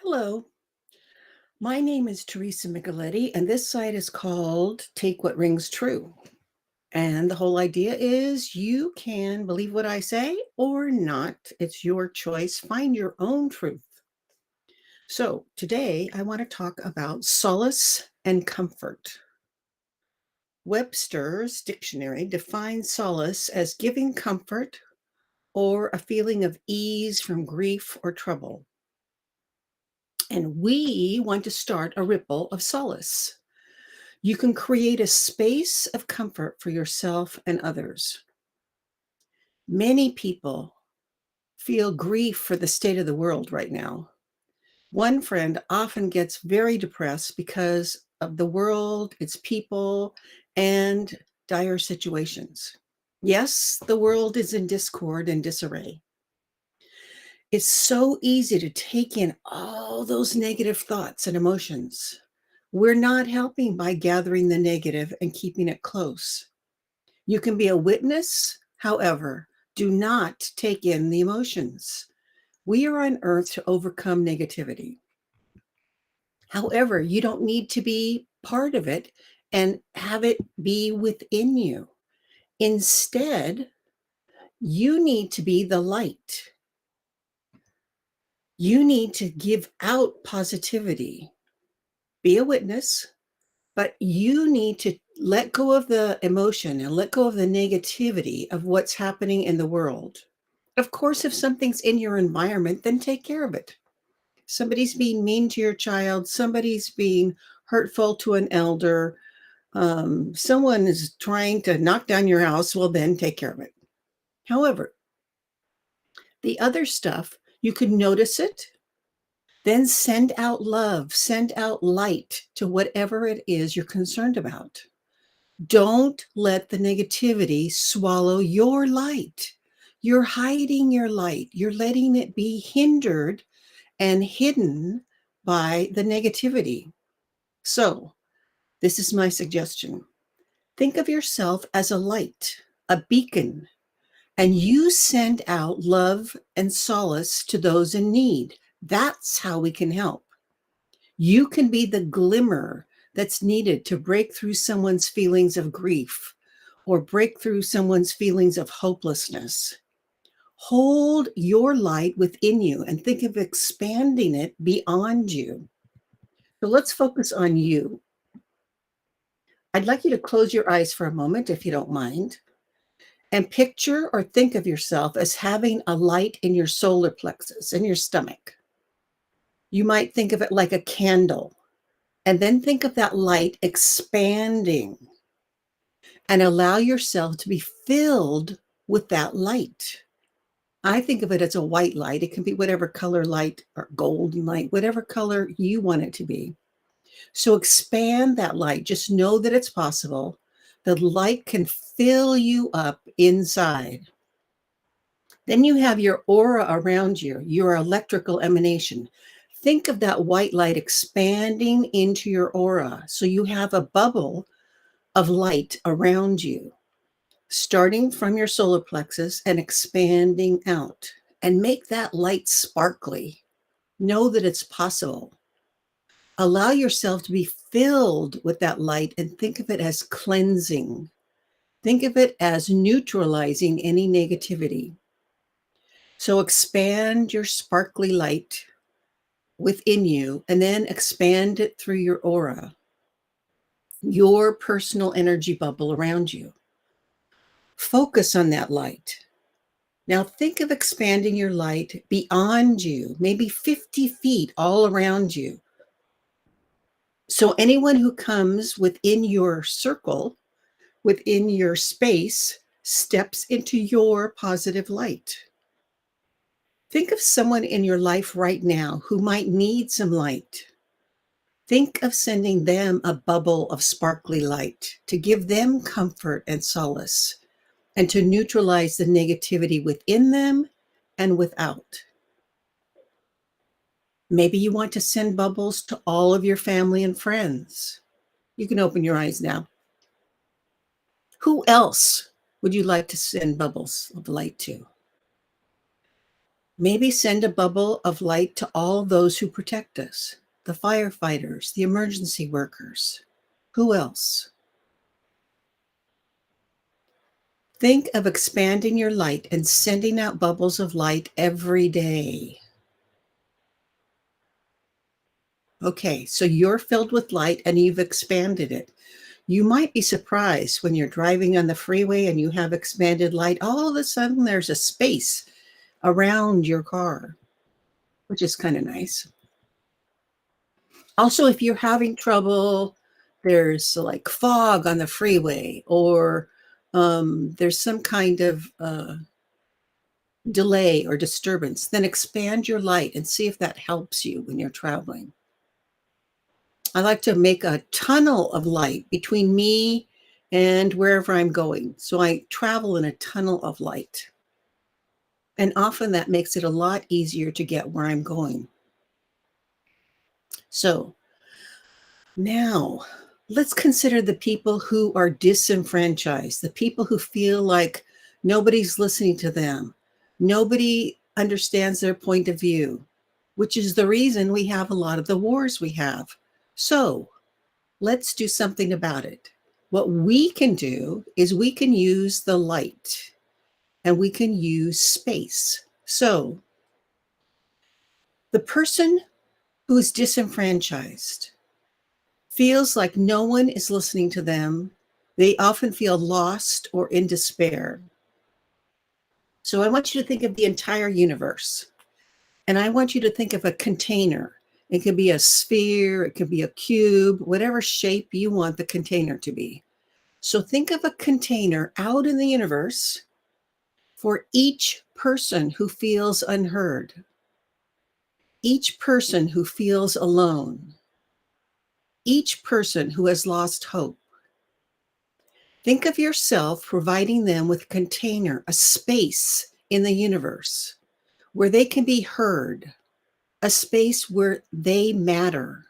Hello, my name is Teresa Micheletti, and this site is called Take What Rings True. And the whole idea is you can believe what I say or not. It's your choice. Find your own truth. So today I want to talk about solace and comfort. Webster's dictionary defines solace as giving comfort or a feeling of ease from grief or trouble. And we want to start a ripple of solace. You can create a space of comfort for yourself and others. Many people feel grief for the state of the world right now. One friend often gets very depressed because of the world, its people, and dire situations. Yes, the world is in discord and disarray. It's so easy to take in all those negative thoughts and emotions. We're not helping by gathering the negative and keeping it close. You can be a witness, however, do not take in the emotions. We are on earth to overcome negativity. However, you don't need to be part of it and have it be within you. Instead, you need to be the light. You need to give out positivity. Be a witness, but you need to let go of the emotion and let go of the negativity of what's happening in the world. Of course, if something's in your environment, then take care of it. Somebody's being mean to your child, somebody's being hurtful to an elder, someone is trying to knock down your house, well, then take care of it. However, the other stuff, you could notice it, then send out love, send out light to whatever it is you're concerned about. Don't let the negativity swallow your light. You're hiding your light. You're letting it be hindered and hidden by the negativity. So, this is my suggestion. Think of yourself as a light, a beacon, and you send out love and solace to those in need. That's how we can help. You can be the glimmer that's needed to break through someone's feelings of grief or break through someone's feelings of hopelessness. Hold your light within you and think of expanding it beyond you. So let's focus on you. I'd like you to close your eyes for a moment, if you don't mind, and picture or think of yourself as having a light in your solar plexus, in your stomach. You might think of it like a candle, and then think of that light expanding and allow yourself to be filled with that light. I think of it as a white light. It can be whatever color light or golden light, whatever color you want it to be. So expand that light. Just know that it's possible. The light can fill you up inside. Then you have your aura around you, your electrical emanation. Think of that white light expanding into your aura. So you have a bubble of light around you, starting from your solar plexus and expanding out. And make that light sparkly. Know that it's possible. Allow yourself to be filled with that light and think of it as cleansing. Think of it as neutralizing any negativity. So expand your sparkly light within you and then expand it through your aura, your personal energy bubble around you. Focus on that light. Now think of expanding your light beyond you, maybe 50 feet all around you. So anyone who comes within your circle, within your space, steps into your positive light. Think of someone in your life right now who might need some light. Think of sending them a bubble of sparkly light to give them comfort and solace and to neutralize the negativity within them and without. Maybe you want to send bubbles to all of your family and friends. You can open your eyes now. Who else would you like to send bubbles of light to? Maybe send a bubble of light to all those who protect us, the firefighters, the emergency workers. Who else? Think of expanding your light and sending out bubbles of light every day. Okay, so you're filled with light and you've expanded it. You might be surprised when you're driving on the freeway and you have expanded light, all of a sudden there's a space around your car, which is kind of nice. Also, if you're having trouble, there's like fog on the freeway, or there's some kind of delay or disturbance, then expand your light and see if that helps you when you're traveling. I like to make a tunnel of light between me and wherever I'm going. So I travel in a tunnel of light. And often that makes it a lot easier to get where I'm going. So now let's consider the people who are disenfranchised, the people who feel like nobody's listening to them. Nobody understands their point of view, which is the reason we have a lot of the wars we have. So let's do something about it. What we can do is we can use the light and we can use space. So the person who is disenfranchised feels like no one is listening to them. They often feel lost or in despair. So I want you to think of the entire universe. And I want you to think of a container. It could be a sphere, it could be a cube, whatever shape you want the container to be. So think of a container out in the universe for each person who feels unheard, each person who feels alone, each person who has lost hope. Think of yourself providing them with a container, a space in the universe where they can be heard, a space where they matter,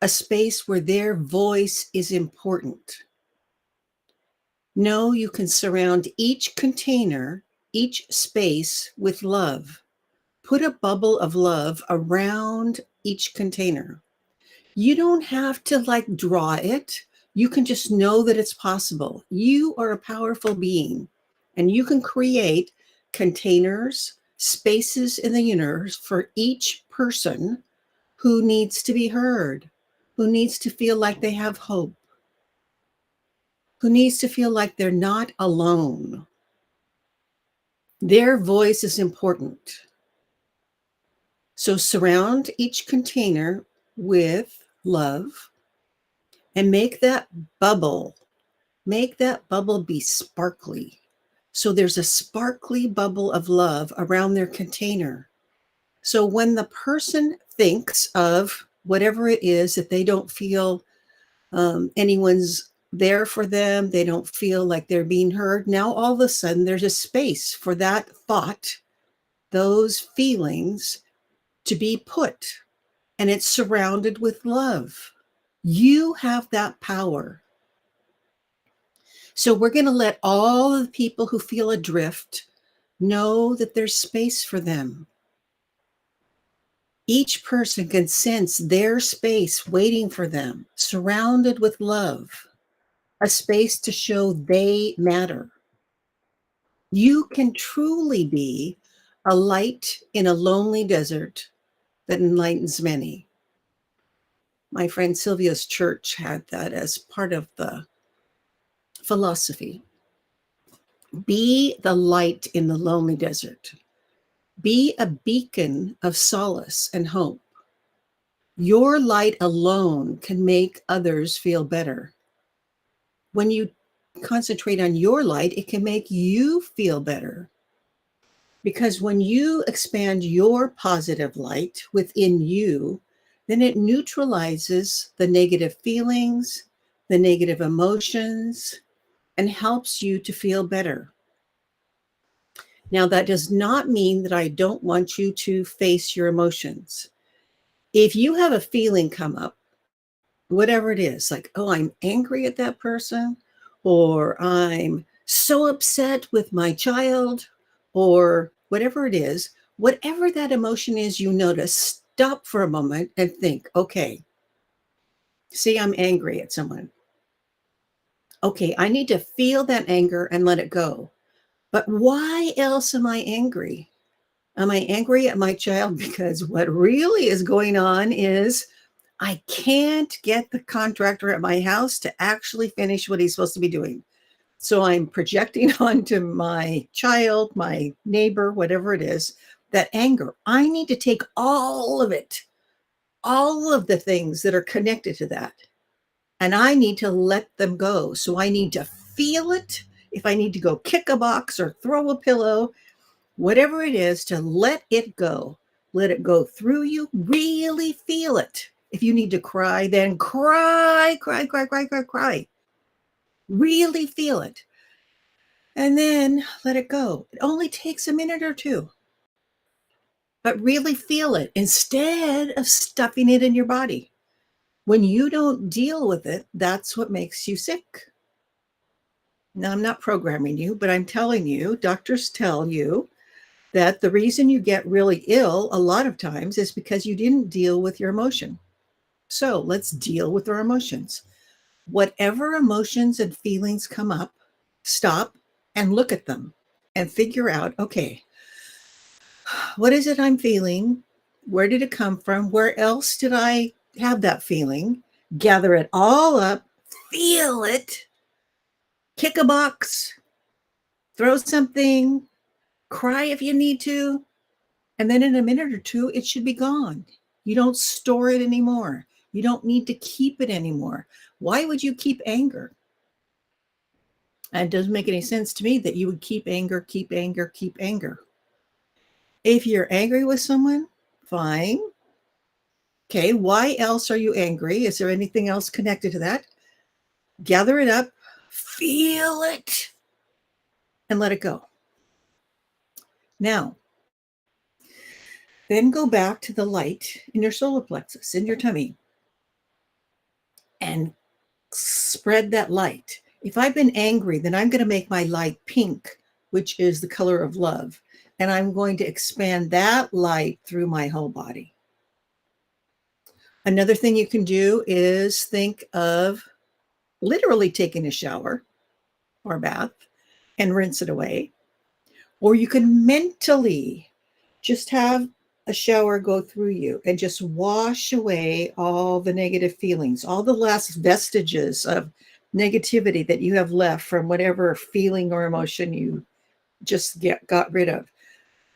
a space where their voice is important. Know you can surround each container, each space with love. Put a bubble of love around each container. You don't have to like draw it. You can just know that it's possible. You are a powerful being and you can create containers, spaces in the universe for each person who needs to be heard, who needs to feel like they have hope, who needs to feel like they're not alone. Their voice is important. So surround each container with love and make that bubble be sparkly. So there's a sparkly bubble of love around their container. So when the person thinks of whatever it is that they don't feel anyone's there for them, they don't feel like they're being heard, now all of a sudden there's a space for that thought, those feelings to be put, and it's surrounded with love. You have that power. So we're going to let all of the people who feel adrift know that there's space for them. Each person can sense their space waiting for them, surrounded with love, a space to show they matter. You can truly be a light in a lonely desert that enlightens many. My friend Sylvia's church had that as part of the philosophy. Be the light in the lonely desert. Be a beacon of solace and hope. Your light alone can make others feel better. When you concentrate on your light, it can make you feel better. Because when you expand your positive light within you, then it neutralizes the negative feelings, the negative emotions, and helps you to feel better. Now, that does not mean that I don't want you to face your emotions. If you have a feeling come up, whatever it is, like, oh, I'm angry at that person, or I'm so upset with my child, or whatever it is, Whatever that emotion is, you notice, stop for a moment and think, okay, see, I'm angry at someone. Okay, I need to feel that anger and let it go. But why else am I angry? Am I angry at my child? Because what really is going on is I can't get the contractor at my house to actually finish what he's supposed to be doing. So I'm projecting onto my child, my neighbor, whatever it is, that anger. I need to take all of it, all of the things that are connected to that, and I need to let them go. So I need to feel it. If I need to go kick a box or throw a pillow, whatever it is, to let it go. Let it go through you. Really feel it. If you need to cry, then cry, cry, cry, cry, cry, cry. Really feel it. And then let it go. It only takes a minute or two, but really feel it instead of stuffing it in your body. When you don't deal with it, that's what makes you sick. Now, I'm not programming you, but I'm telling you, doctors tell you that the reason you get really ill a lot of times is because you didn't deal with your emotion. So let's deal with our emotions. Whatever emotions and feelings come up, stop and look at them and figure out, okay, what is it I'm feeling? Where did it come from? Where else did I have that feeling? Gather it all up, feel it, kick a box, throw something, cry if you need to, and then in a minute or two, it should be gone. You don't store it anymore. You don't need to keep it anymore. Why would you keep anger? And it doesn't make any sense to me that you would keep anger, keep anger, keep anger. If you're angry with someone, fine. Okay, why else are you angry? Is there anything else connected to that? Gather it up, feel it, and let it go. Now, then go back to the light in your solar plexus, in your tummy, and spread that light. If I've been angry, then I'm going to make my light pink, which is the color of love. And I'm going to expand that light through my whole body. Another thing you can do is think of literally taking a shower or a bath and rinse it away. Or you can mentally just have a shower go through you and just wash away all the negative feelings, all the last vestiges of negativity that you have left from whatever feeling or emotion you just got rid of.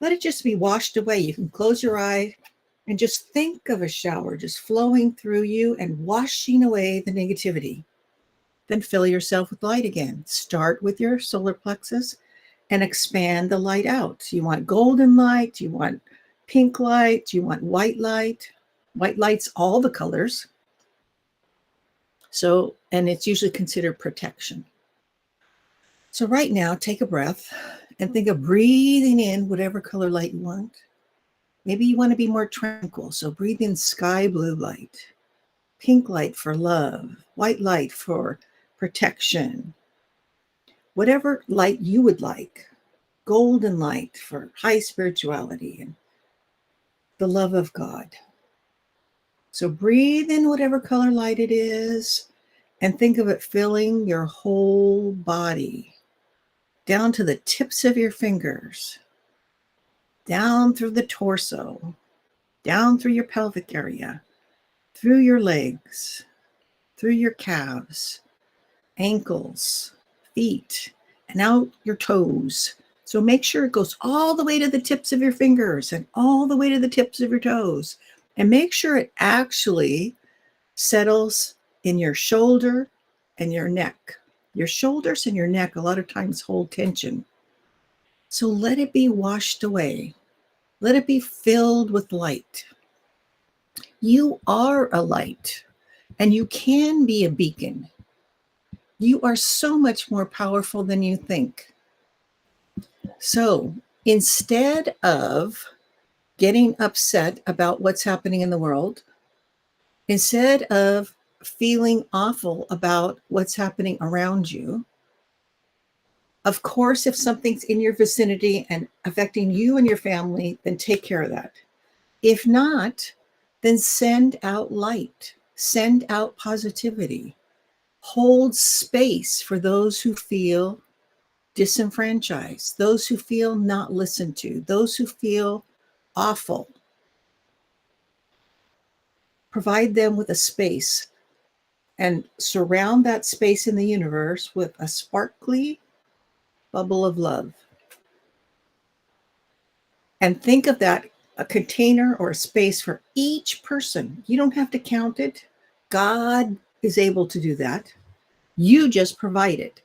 Let it just be washed away. You can close your eye and just think of a shower just flowing through you and washing away the negativity. Then fill yourself with light again. Start with your solar plexus and expand the light out. You want golden light, you want pink light, you want white light. White light's all the colors. So, and it's usually considered protection. So right now, take a breath and think of breathing in whatever color light you want. Maybe you want to be more tranquil. So breathe in sky blue light, pink light for love, white light for protection, whatever light you would like, golden light for high spirituality and the love of God. So breathe in whatever color light it is and think of it filling your whole body, down to the tips of your fingers, down through the torso, down through your pelvic area, through your legs, through your calves, ankles, feet, and out your toes. So make sure it goes all the way to the tips of your fingers and all the way to the tips of your toes. And make sure it actually settles in your shoulder and your neck. Your shoulders and your neck a lot of times hold tension. So let it be washed away. Let it be filled with light. You are a light and you can be a beacon. You are so much more powerful than you think. So instead of getting upset about what's happening in the world, instead of feeling awful about what's happening around you, Of course, if something's in your vicinity and affecting you and your family, then take care of that. If not, then send out light, send out positivity, hold space for those who feel disenfranchised, those who feel not listened to, those who feel awful. Provide them with a space and surround that space in the universe with a sparkly bubble of love. And think of that a container or a space for each person. You don't have to count it. God is able to do that. You just provide it.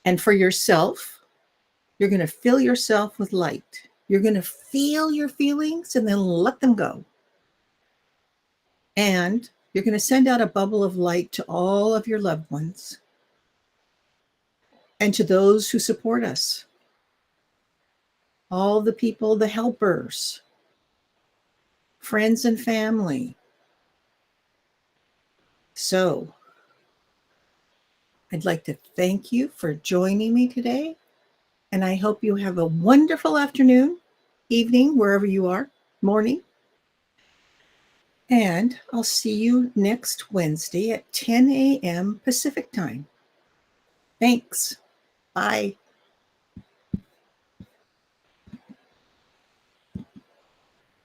And for yourself, you're going to fill yourself with light. You're going to feel your feelings and then let them go. And you're going to send out a bubble of light to all of your loved ones and to those who support us, all the people, the helpers, friends and family. So I'd like to thank you for joining me today. And I hope you have a wonderful afternoon, evening, wherever you are, morning. And I'll see you next Wednesday at 10 a.m. Pacific time. Thanks. Bye.